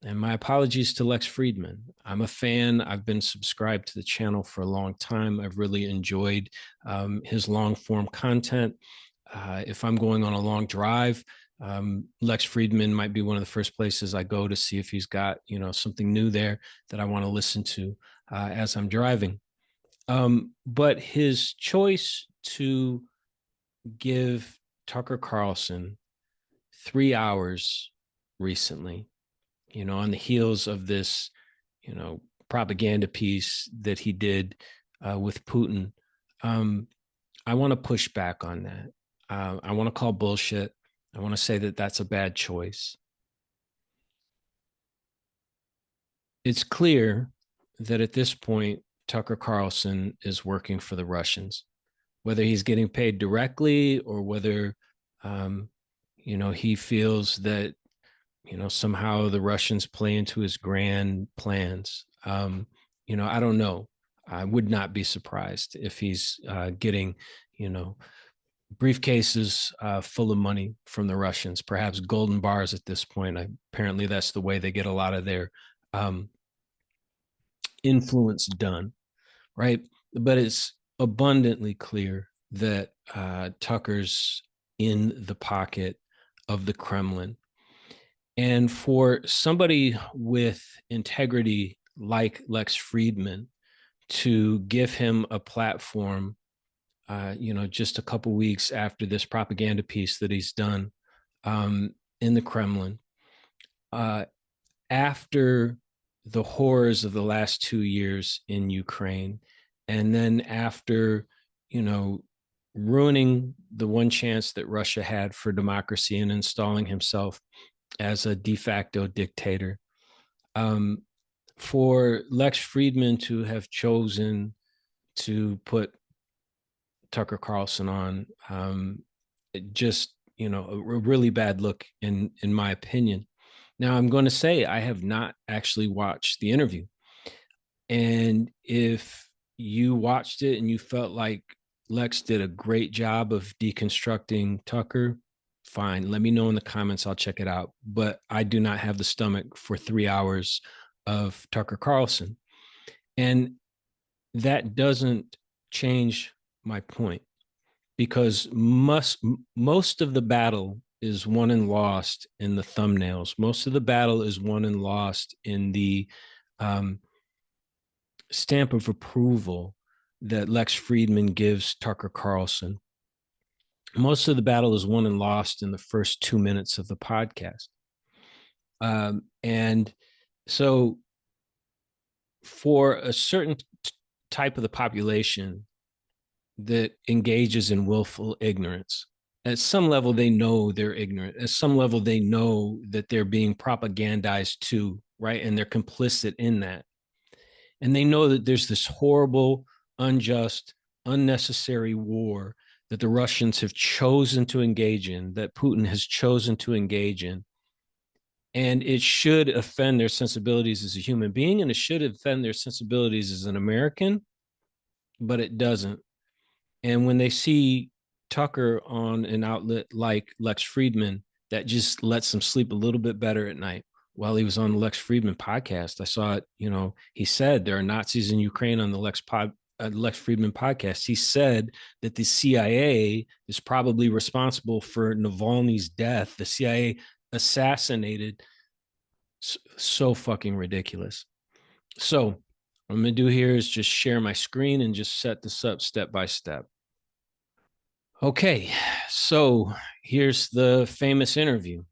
And my apologies to Lex Fridman. I'm a fan. I've been subscribed to the channel for a long time. I've really enjoyed his long form content. If I'm going on a long drive, Lex Fridman might be one of the first places I go to see if he's got, something new there that I want to listen to as I'm driving. But his choice to give Tucker Carlson 3 hours recently, on the heels of this, you know, propaganda piece that he did with Putin. Um, I want to push back on that. I want to call bullshit. I want to say that that's a bad choice. It's clear that at this point, Tucker Carlson is working for the Russians, whether he's getting paid directly or whether, um, he feels that somehow the Russians play into his grand plans. I don't know. I would not be surprised if he's getting, you know, briefcases full of money from the Russians, perhaps golden bars at this point. Apparently, that's the way they get a lot of their um, influence done, right? But it's abundantly clear that Tucker's in the pocket of the Kremlin. And for somebody with integrity like Lex Fridman to give him a platform, just a couple weeks after this propaganda piece that he's done in the Kremlin, uh, after the horrors of the last 2 years in Ukraine, and then after, you know, ruining the one chance that Russia had for democracy and installing himself as a de facto dictator. Um, for Lex Fridman to have chosen to put Tucker Carlson on, just a really bad look in my opinion. Now I'm going to say I have not actually watched the interview, and if you watched it and you felt like Lex did a great job of deconstructing Tucker, fine. Let me know in the comments. I'll check it out. But I do not have the stomach for 3 hours of Tucker Carlson. And that doesn't change my point because most of the battle is won and lost in the thumbnails. Most of the battle is won and lost in the um, stamp of approval that Lex Fridman gives Tucker Carlson. Most of the battle is won and lost in the first 2 minutes of the podcast. And so, for a certain type of the population that engages in willful ignorance, at some level, they know they're ignorant. At some level, they know that they're being propagandized to, right? And they're complicit in that. And they know that there's this horrible, unjust, unnecessary war that the Russians have chosen to engage in, that Putin has chosen to engage in. And it should offend their sensibilities as a human being, and it should offend their sensibilities as an American, but it doesn't. And when they see Tucker on an outlet like Lex Fridman, that just lets them sleep a little bit better at night. While he was on the Lex Fridman podcast, I saw it. He said there are Nazis in Ukraine on the Lex Fridman podcast. He said that the CIA is probably responsible for Navalny's death. The CIA assassinated. So fucking ridiculous. So what I'm gonna do here is just share my screen and just set this up step by step. Okay, so here's the famous interview,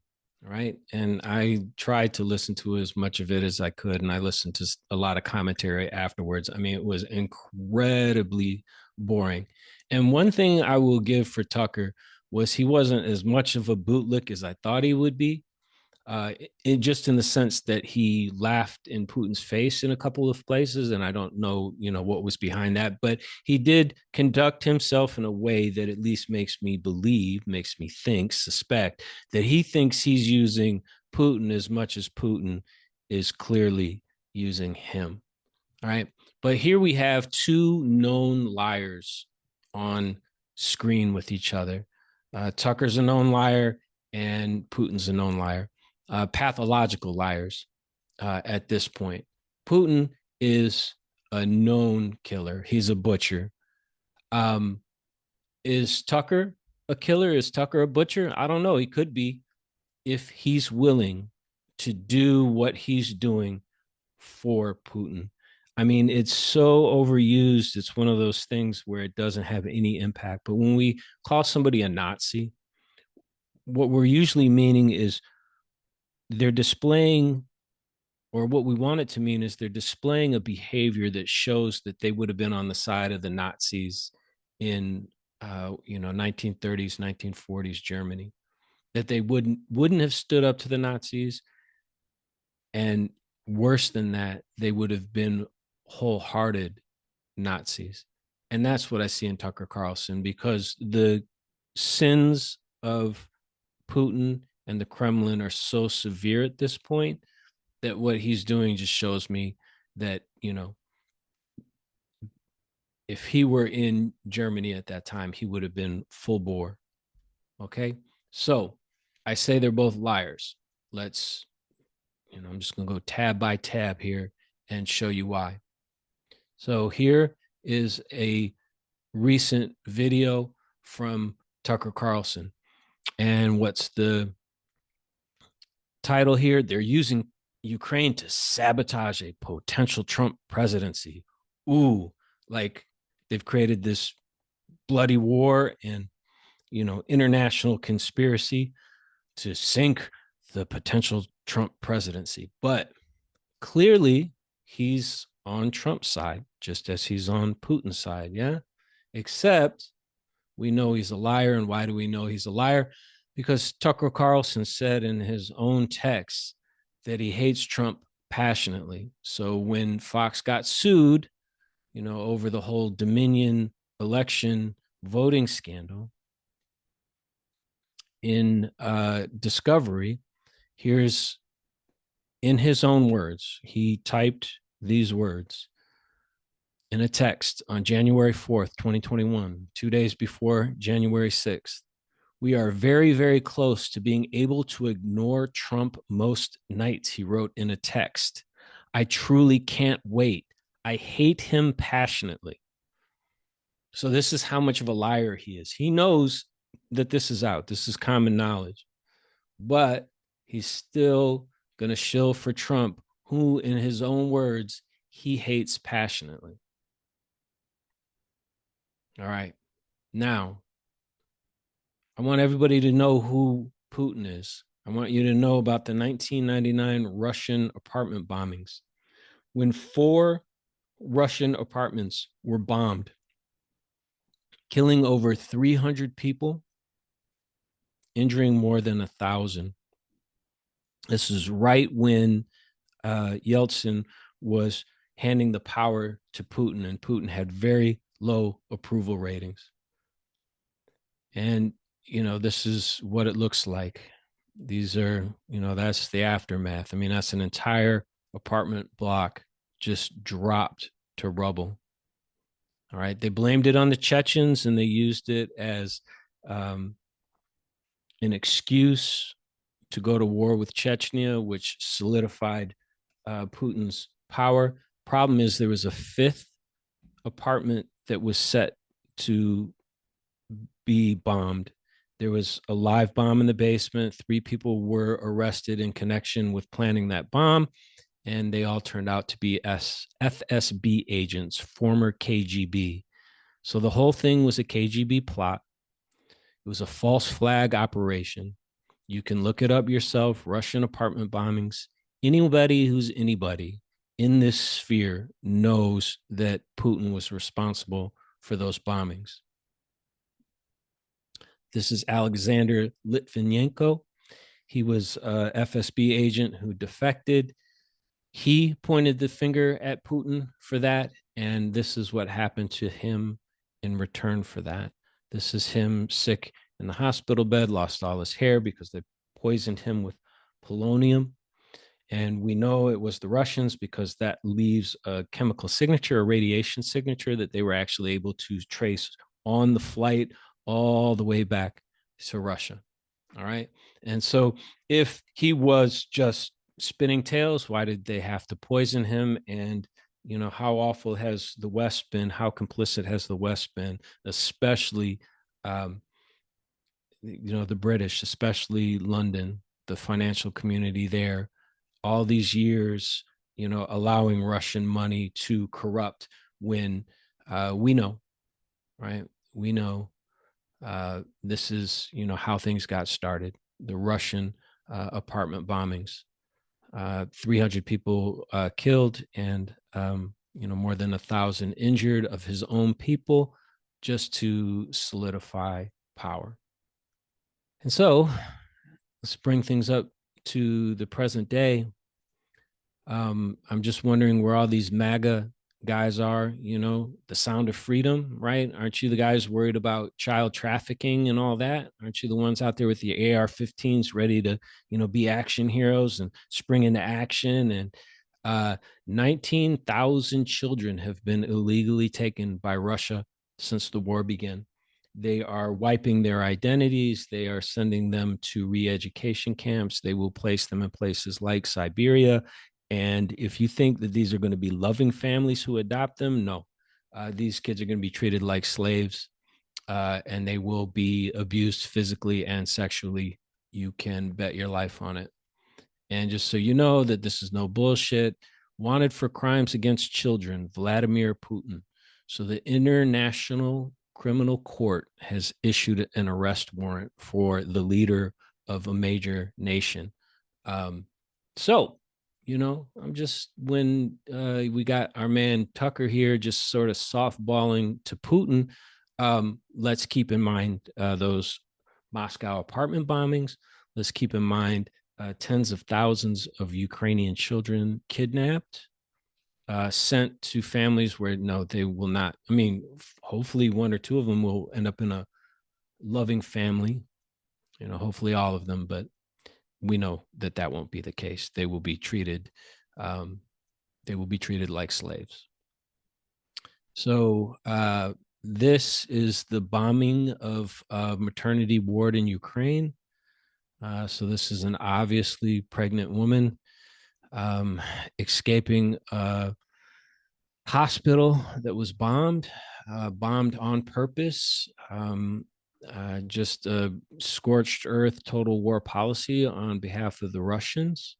right? And I tried to listen to as much of it as I could, and I listened to a lot of commentary afterwards. I mean, it was incredibly boring. And one thing I will give for Tucker was he wasn't as much of a bootlick as I thought he would be, just in the sense that he laughed in Putin's face in a couple of places, and I don't know, what was behind that, but he did conduct himself in a way that at least makes me believe, makes me think, suspect that he thinks he's using Putin as much as Putin is clearly using him. All right, but here we have two known liars on screen with each other. Tucker's a known liar, and Putin's a known liar. Pathological liars. at this point. Putin is a known killer. He's a butcher. Um, is Tucker a killer? Is Tucker a butcher? I don't know. He could be if he's willing to do what he's doing for Putin. I mean, it's so overused. It's one of those things where it doesn't have any impact. But when we call somebody a Nazi, what we're usually meaning is they're displaying, or what we want it to mean is they're displaying a behavior that shows that they would have been on the side of the Nazis in 1930s, 1940s Germany, that they wouldn't have stood up to the Nazis, and worse than that, they would have been wholehearted Nazis. And that's what I see in Tucker Carlson, because the sins of Putin and the Kremlin are so severe at this point that what he's doing just shows me that, if he were in Germany at that time, he would have been full bore. Okay. So I say they're both liars. Let's, I'm just going to go tab by tab here and show you why. So here is a recent video from Tucker Carlson. And what's the title here? They're using Ukraine to sabotage a potential Trump presidency. Ooh, like they've created this bloody war and, international conspiracy to sink the potential Trump presidency. But clearly, he's on Trump's side, just as he's on Putin's side. Yeah. Except we know he's a liar. And why do we know he's a liar? Because Tucker Carlson said in his own text that he hates Trump passionately. So when Fox got sued, over the whole Dominion election voting scandal in Discovery, here's in his own words, he typed these words in a text on January 4th, 2021, 2 days before January 6th. We are very, very close to being able to ignore Trump most nights, he wrote in a text. I truly can't wait. I hate him passionately. So this is how much of a liar he is. He knows that this is out. This is common knowledge. But he's still going to shill for Trump, who, in his own words, he hates passionately. All right. Now, I want everybody to know who Putin is. I want you to know about the 1999 Russian apartment bombings, when 4 Russian apartments were bombed, killing over 300 people, injuring more than 1,000. This is right when Yeltsin was handing the power to Putin, and Putin had very low approval ratings. And, this is what it looks like. These are, that's the aftermath. I mean, that's an entire apartment block just dropped to rubble. All right. They blamed it on the Chechens, and they used it as an excuse to go to war with Chechnya, which solidified Putin's power. Problem is, there was a 5th apartment that was set to be bombed. There was a live bomb in the basement. 3 people were arrested in connection with planning that bomb, and they all turned out to be FSB agents, former KGB. So the whole thing was a KGB plot. It was a false flag operation. You can look it up yourself, Russian apartment bombings. Anybody who's anybody in this sphere knows that Putin was responsible for those bombings. This is Alexander Litvinenko. He was a FSB agent who defected. He pointed the finger at Putin for that, and this is what happened to him in return for that. This is him sick in the hospital bed, lost all his hair because they poisoned him with polonium. And we know it was the Russians because that leaves a chemical signature, a radiation signature that they were actually able to trace on the flight all the way back to Russia. All right. And so if he was just spinning tales. Why did they have to poison him? And how awful has the West been? How complicit has the West been, especially um, the British, especially London, the financial community there, all these years, allowing Russian money to corrupt when we know, right? We know this is, how things got started. The Russian apartment bombings, 300 people killed, and more than 1,000 injured of his own people, just to solidify power. And so let's bring things up to the present day. I'm just wondering where all these MAGA guys are, the sound of freedom, right? Aren't you the guys worried about child trafficking and all that? Aren't you the ones out there with the AR-15s ready to, be action heroes and spring into action? And 19,000 children have been illegally taken by Russia since the war began. They are wiping their identities. They are sending them to re-education camps. They will place them in places like Siberia. And if you think that these are going to be loving families who adopt them, no. These kids are going to be treated like slaves, and they will be abused physically and sexually. You can bet your life on it. And just so you know that this is no bullshit, wanted for crimes against children, Vladimir Putin. So the International Criminal Court has issued an arrest warrant for the leader of a major nation. Um, so, I'm just, when we got our man Tucker here just sort of softballing to Putin, let's keep in mind those Moscow apartment bombings. Let's keep in mind tens of thousands of Ukrainian children kidnapped, sent to families where, no, they will not. I mean, hopefully one or two of them will end up in a loving family, hopefully all of them, but we know that that won't be the case. They will be treated, um, like slaves. So this is the bombing of a maternity ward in Ukraine. So this is an obviously pregnant woman escaping a hospital that was bombed on purpose. Just a scorched earth, total war policy on behalf of the Russians.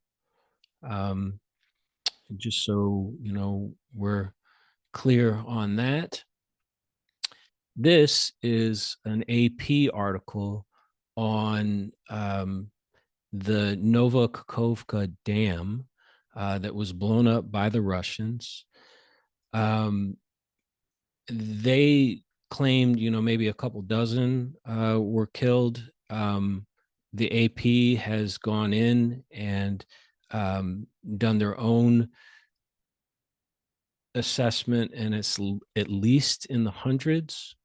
Um, just so we're clear on that. This is an AP article on the Novokhovka Dam that was blown up by the Russians. They claimed, maybe a couple dozen were killed. The AP has gone in and done their own assessment, and it's at least in the hundreds.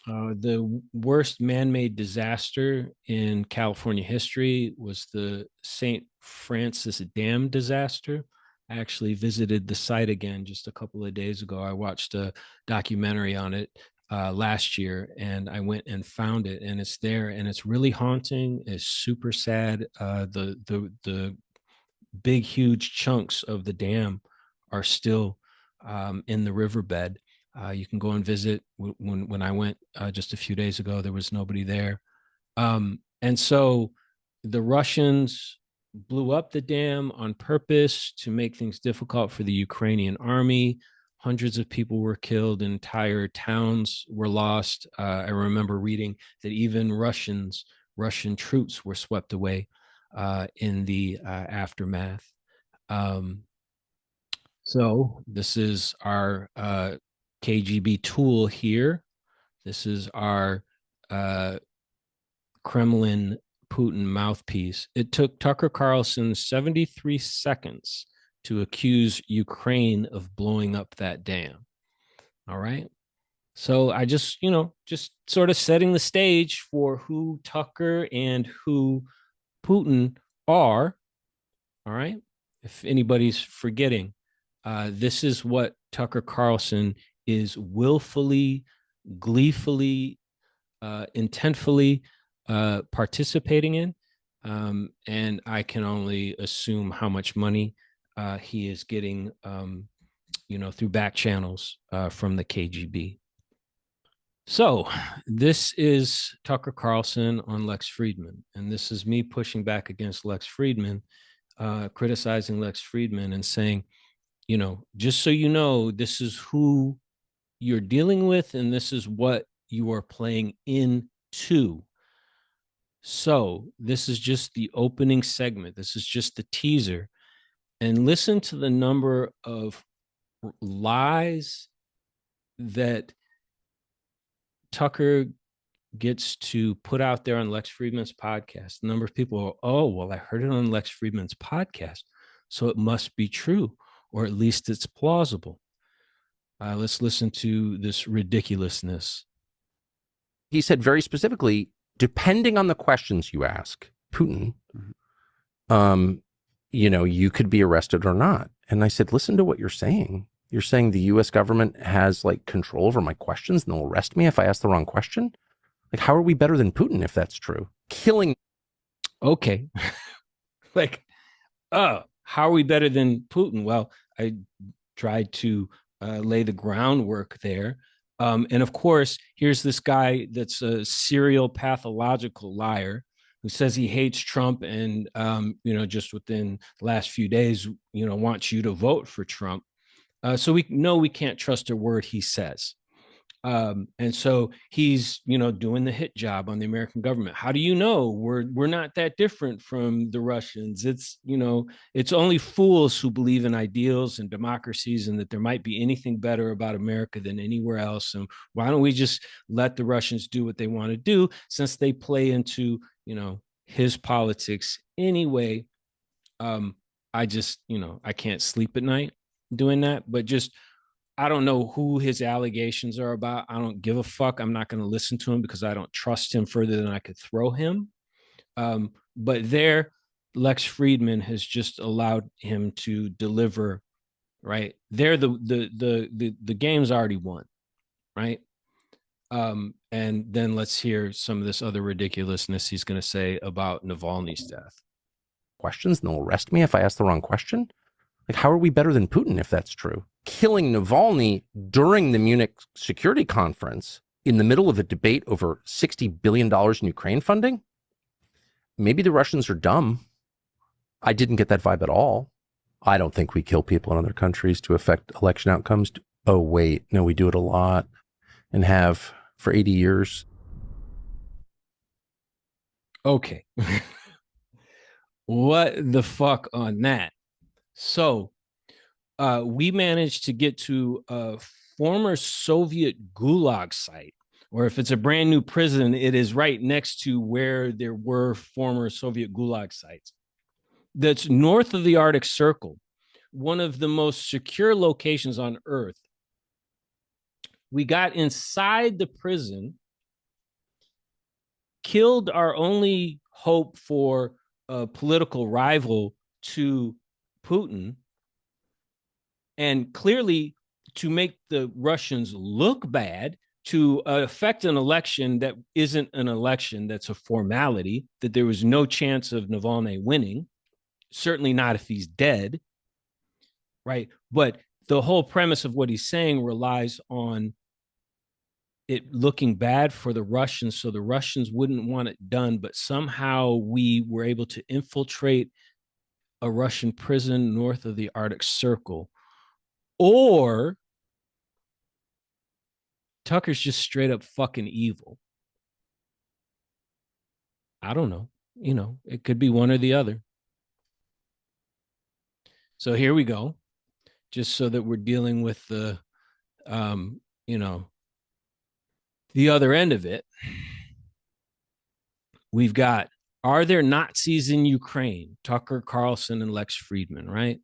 The worst man-made disaster in California history was the St. Francis Dam disaster. I actually visited the site again just a couple of days ago. I watched a documentary on it last year, and I went and found it, and it's there, and it's really haunting. It's super sad. The big, huge chunks of the dam are still in the riverbed. You can go and visit. When I went just a few days ago, there was nobody there. And so the Russians blew up the dam on purpose to make things difficult for the Ukrainian army. Hundreds of people were killed, entire towns were lost. I remember reading that even Russian troops were swept away in the aftermath. So this is our KGB tool here. This is our Kremlin Putin mouthpiece. It took Tucker Carlson 73 seconds to accuse Ukraine of blowing up that dam. All right. So I just, just sort of setting the stage for who Tucker and who Putin are. All right. If anybody's forgetting, this is what Tucker Carlson is willfully, gleefully, intentfully participating in. And I can only assume how much money he is getting, through back channels from the KGB. So this is Tucker Carlson on Lex Fridman, and this is me pushing back against Lex Fridman, criticizing Lex Fridman and saying, just so you know, this is who you're dealing with, and this is what you are playing into. So this is just the opening segment. This is just the teaser. And listen to the number of lies that Tucker gets to put out there on Lex Fridman's podcast. The number of people are, oh, well, I heard it on Lex Fridman's podcast, so it must be true, or at least it's plausible. Let's listen to this ridiculousness. He said very specifically, depending on the questions you ask Putin, you could be arrested or not. And I said, listen to what you're saying. You're saying the U.S. government has like control over my questions and they'll arrest me if I ask the wrong question? Like, how are we better than Putin if that's true? Killing. Okay. How are we better than Putin? Well, I tried to lay the groundwork there. And of course, here's this guy that's a serial pathological liar who says he hates Trump and, just within the last few days, wants you to vote for Trump. So we know we can't trust a word he says. And so he's, doing the hit job on the American government. How do you know we're not that different from the Russians? It's, it's only fools who believe in ideals and democracies and that there might be anything better about America than anywhere else. And why don't we just let the Russians do what they want to do, since they play into, his politics anyway? I just, I can't sleep at night doing that, but just, I don't know who his allegations are about. I don't give a fuck. I'm not going to listen to him because I don't trust him further than I could throw him. But there, Lex Fridman has just allowed him to deliver. Right there, the game's already won. Right. And then let's hear some of this other ridiculousness he's going to say about Navalny's death. Questions and they'll arrest me if I ask the wrong question? Like, how are we better than Putin if that's true? Killing Navalny during the Munich Security Conference in the middle of a debate over $60 billion in Ukraine funding? Maybe the Russians are dumb. I didn't get that vibe at all. I don't think we kill people in other countries to affect election outcomes. Oh, wait. No, we do it a lot and have for 80 years. Okay. What the fuck on that? So we managed to get to a former Soviet gulag site, or if it's a brand new prison, it is right next to where there were former Soviet gulag sites. That's north of the Arctic Circle, one of the most secure locations on Earth. We got inside the prison, killed our only hope for a political rival to Putin, and clearly to make the Russians look bad, to affect an election that isn't an election, that's a formality, that there was no chance of Navalny winning, certainly not if he's dead, right? But the whole premise of what he's saying relies on it looking bad for the Russians, so the Russians wouldn't want it done, but somehow we were able to infiltrate a Russian prison north of the Arctic Circle. Or Tucker's just straight up fucking evil. I don't know. It could be one or the other. So here we go. Just so that we're dealing with the, the other end of it. We've got, are there Nazis in Ukraine? Tucker Carlson and Lex Fridman, right?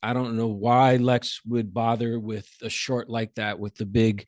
I don't know why Lex would bother with a short like that with the big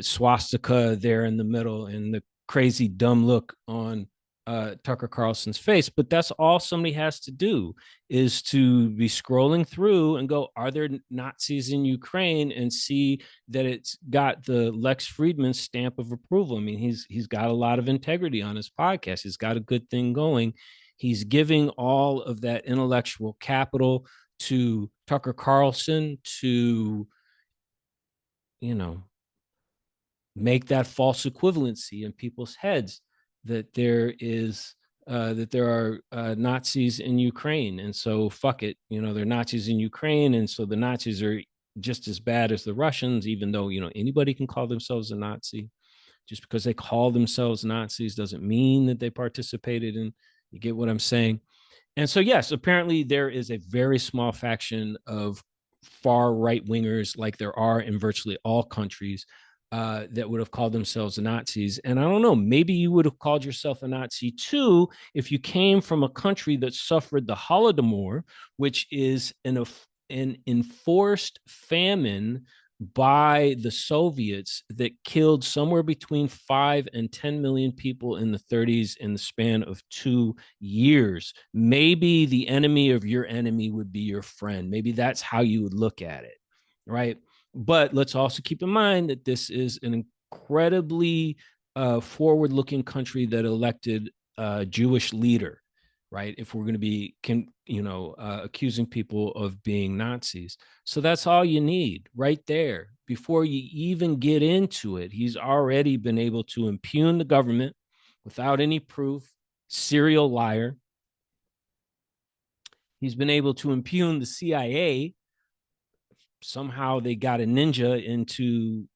swastika there in the middle and the crazy dumb look on Tucker Carlson's face. But that's all somebody has to do, is to be scrolling through and go, are there Nazis in Ukraine, and see that it's got the Lex Fridman stamp of approval. I mean, he's got a lot of integrity on his podcast. He's got a good thing going. He's giving all of that intellectual capital to Tucker Carlson to, you know, make that false equivalency in people's heads that there are Nazis in Ukraine, and so fuck it, they're Nazis in Ukraine, and so the Nazis are just as bad as the Russians, even though anybody can call themselves a Nazi. Just because they call themselves Nazis doesn't mean that they participated in. You get what I'm saying? And so, yes, apparently there is a very small faction of far right wingers, like there are in virtually all countries, that would have called themselves Nazis. And I don't know, maybe you would have called yourself a Nazi too if you came from a country that suffered the Holodomor, which is an enforced famine by the Soviets that killed somewhere between 5 and 10 million people in the 30s in the span of 2 years. Maybe the enemy of your enemy would be your friend. Maybe that's how you would look at it, right? But let's also keep in mind that this is an incredibly forward-looking country that elected a Jewish leader, right? If we're going to be, accusing people of being Nazis. So that's all you need right there. Before you even get into it, he's already been able to impugn the government without any proof. Serial liar. He's been able to impugn the CIA. Somehow they got a ninja into,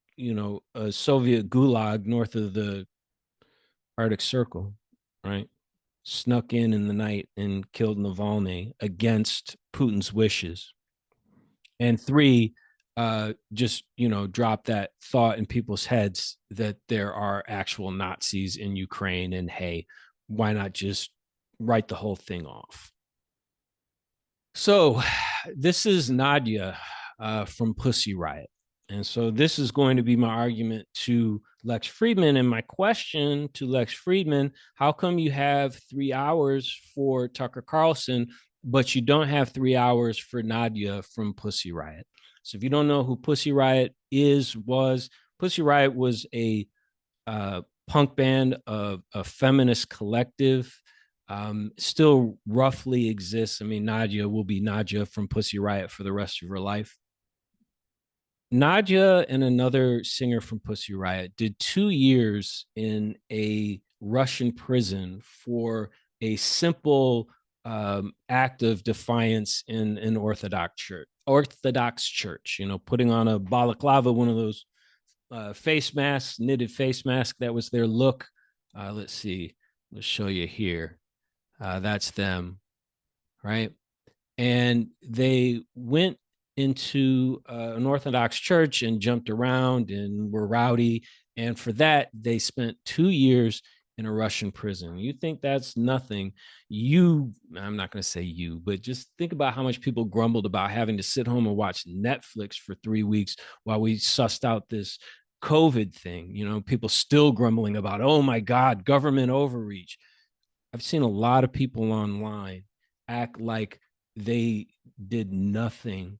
a Soviet gulag north of the Arctic Circle, right? Snuck in the night and killed Navalny against Putin's wishes. And three, just drop that thought in people's heads that there are actual Nazis in Ukraine, and hey, why not just write the whole thing off? So this is Nadia from Pussy Riot. And so this is going to be my argument to Lex Fridman. And my question to Lex Fridman: how come you have 3 hours for Tucker Carlson, but you don't have 3 hours for Nadia from Pussy Riot? So if you don't know who Pussy Riot Pussy Riot was a punk band, a feminist collective. Still roughly exists. I mean, Nadia will be Nadia from Pussy Riot for the rest of her life. Nadia and another singer from Pussy Riot did 2 years in a Russian prison for a simple act of defiance in an Orthodox church. Putting on a balaclava, one of those face masks, knitted face mask. That was their look. Let's see. Let's show you here. That's them, right? And they went into an Orthodox church and jumped around and were rowdy. And for that, they spent 2 years in a Russian prison. You think that's nothing? I'm not going to say you, but just think about how much people grumbled about having to sit home and watch Netflix for 3 weeks while we sussed out this COVID thing. People still grumbling about, oh my God, government overreach. I've seen a lot of people online act like they did nothing.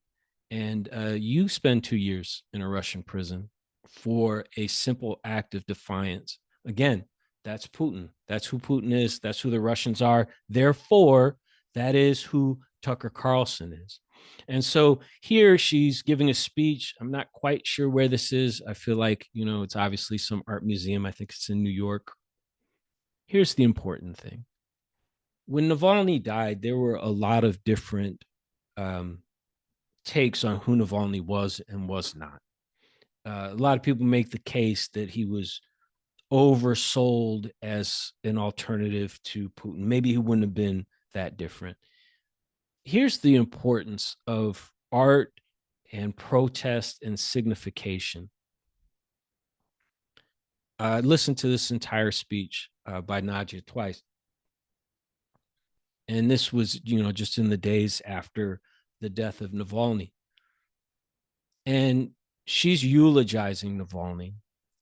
And you spend 2 years in a Russian prison for a simple act of defiance. Again, that's Putin. That's who Putin is. That's who the Russians are. Therefore, that is who Tucker Carlson is. And so here she's giving a speech. I'm not quite sure where this is. I feel like, it's obviously some art museum. I think it's in New York. Here's the important thing. When Navalny died, there were a lot of different takes on who Navalny was and was not. A lot of people make the case that he was oversold as an alternative to Putin. Maybe he wouldn't have been that different. Here's the importance of art and protest and signification. Listen to this entire speech by Nadia twice. And this was, just in the days after the death of Navalny. And she's eulogizing Navalny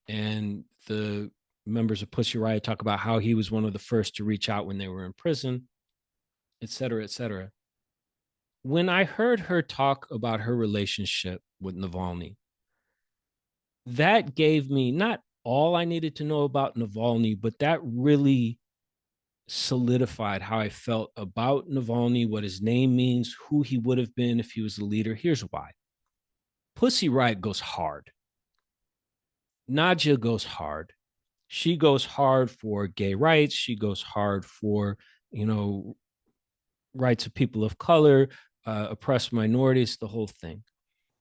and the members of Pussy Riot talk about how he was one of the first to reach out when they were in prison, et cetera, et cetera. When I heard her talk about her relationship with Navalny, that gave me not all I needed to know about Navalny, but that really solidified how I felt about Navalny, what his name means, who he would have been if he was a leader. Here's why. Pussy Riot goes hard. Nadia goes hard. She goes hard for gay rights. She goes hard for, you know, rights of people of color, oppressed minorities, the whole thing.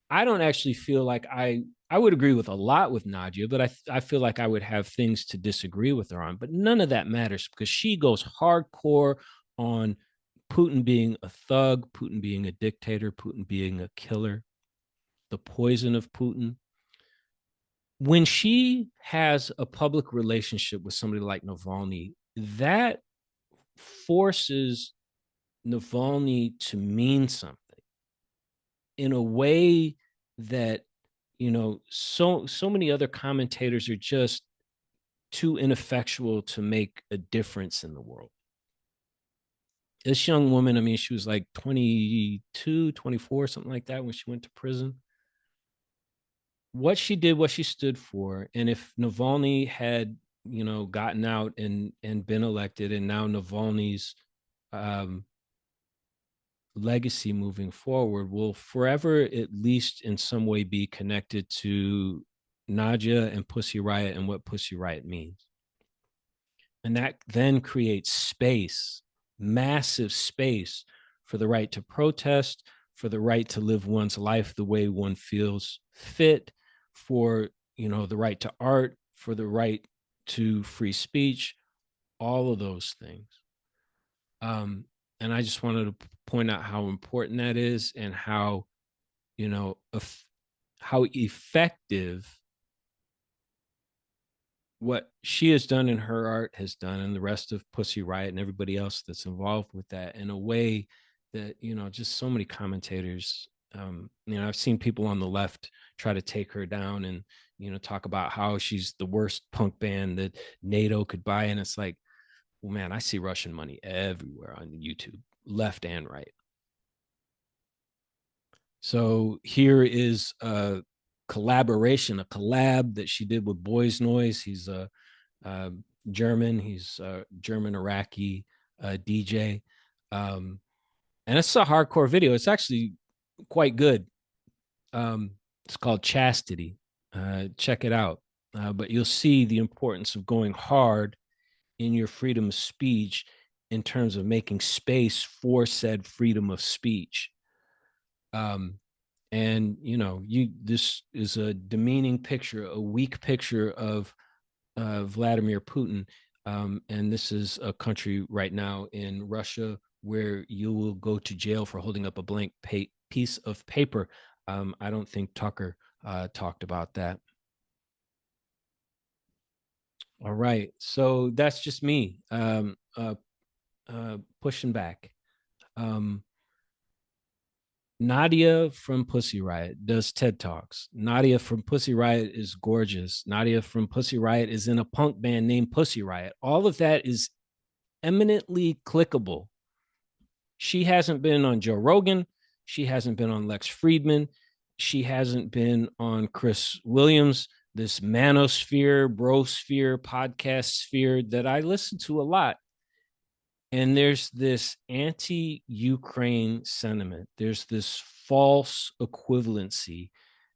I don't actually feel like I would agree with a lot with Nadia, but I feel like I would have things to disagree with her on. But none of that matters because she goes hardcore on Putin being a thug, Putin being a dictator, Putin being a killer, the poison of Putin. When she has a public relationship with somebody like Navalny, that forces Navalny to mean something in a way that, you know, so many other commentators are just too ineffectual to make a difference in the world. This young woman, I mean, she was like 22, 24, something like that when she went to prison. What she did, what she stood for, and if Navalny had, you know, gotten out and been elected, and now Navalny's um, legacy moving forward will forever, at least in some way, be connected to Nadia and Pussy Riot and what Pussy Riot means. And that then creates space, massive space for the right to protest, for the right to live one's life the way one feels fit, for, you know, the right to art, for the right to free speech, all of those things. Um, and I just wanted to point out how important that is and how, you know, how effective what she has done in her art has done, and the rest of Pussy Riot and everybody else that's involved with that, in a way that, you know, just so many commentators, you know, I've seen people on the left try to take her down and, you know, talk about how she's the worst punk band that NATO could buy. And it's like, well, man, I see Russian money everywhere on YouTube, left and right. So here is a collaboration, a collab that she did with Boys Noise. He's a uh, German. He's a German Iraqi DJ, and it's a hardcore video. It's actually quite good. It's called Chastity. Check it out. But you'll see the importance of going hard in your freedom of speech in terms of making space for said freedom of speech. Um, and you know, this is a demeaning picture, a weak picture of Vladimir Putin. And this is a country right now in Russia where you will go to jail for holding up a blank piece of paper. I don't think Tucker talked about that. All right. So that's just me pushing back. Um, Nadia from Pussy Riot does TED Talks. Nadia from Pussy Riot is gorgeous. Nadia from Pussy Riot is in a punk band named Pussy Riot. All of that is eminently clickable. She hasn't been on Joe Rogan. She hasn't been on Lex Fridman. She hasn't been on Chris Williams, this manosphere, brosphere, podcast sphere that I listen to a lot. And there's this anti-Ukraine sentiment. There's this false equivalency.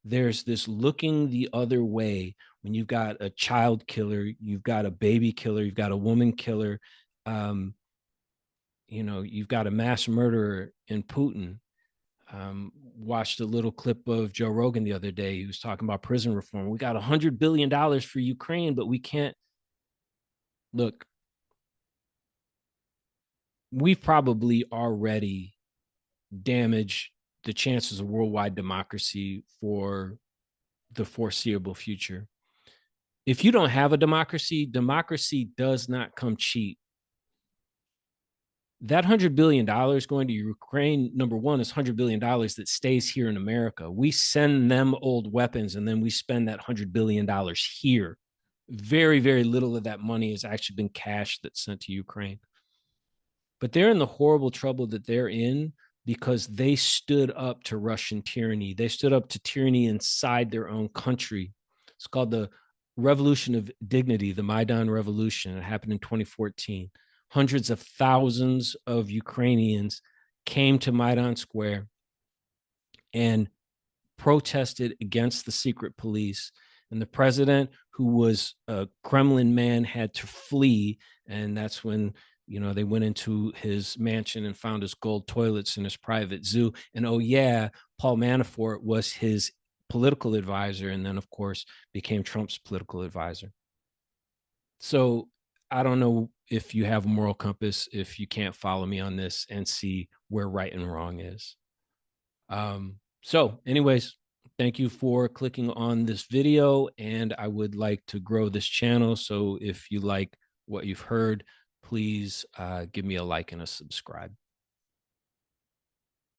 There's this looking the other way when you've got a child killer, you've got a baby killer, you've got a woman killer, you know, you've got a mass murderer in Putin. Watched a little clip of Joe Rogan the other day. He was talking about prison reform. We got $100 billion for Ukraine, but we can't look. We've probably already damaged the chances of worldwide democracy for the foreseeable future. If you don't have a democracy, democracy does not come cheap. That $100 billion going to Ukraine, number one, is $100 billion that stays here in America. We send them old weapons and then we spend that $100 billion here. Very, very little of that money has actually been cash that's sent to Ukraine. But they're in the horrible trouble that they're in because they stood up to Russian tyranny. They stood up to tyranny inside their own country. It's called the Revolution of Dignity, the Maidan Revolution. It happened in 2014. Hundreds of thousands of Ukrainians came to Maidan Square and protested against the secret police. And the president, who was a Kremlin man, had to flee. And that's when, they went into his mansion and found his gold toilets in his private zoo. And oh, yeah, Paul Manafort was his political advisor. And then, of course, became Trump's political advisor. So I don't know if you have a moral compass, if you can't follow me on this and see where right and wrong is. So anyways, thank you for clicking on this video, and I would like to grow this channel. So if you like what you've heard, please give me a like and a subscribe.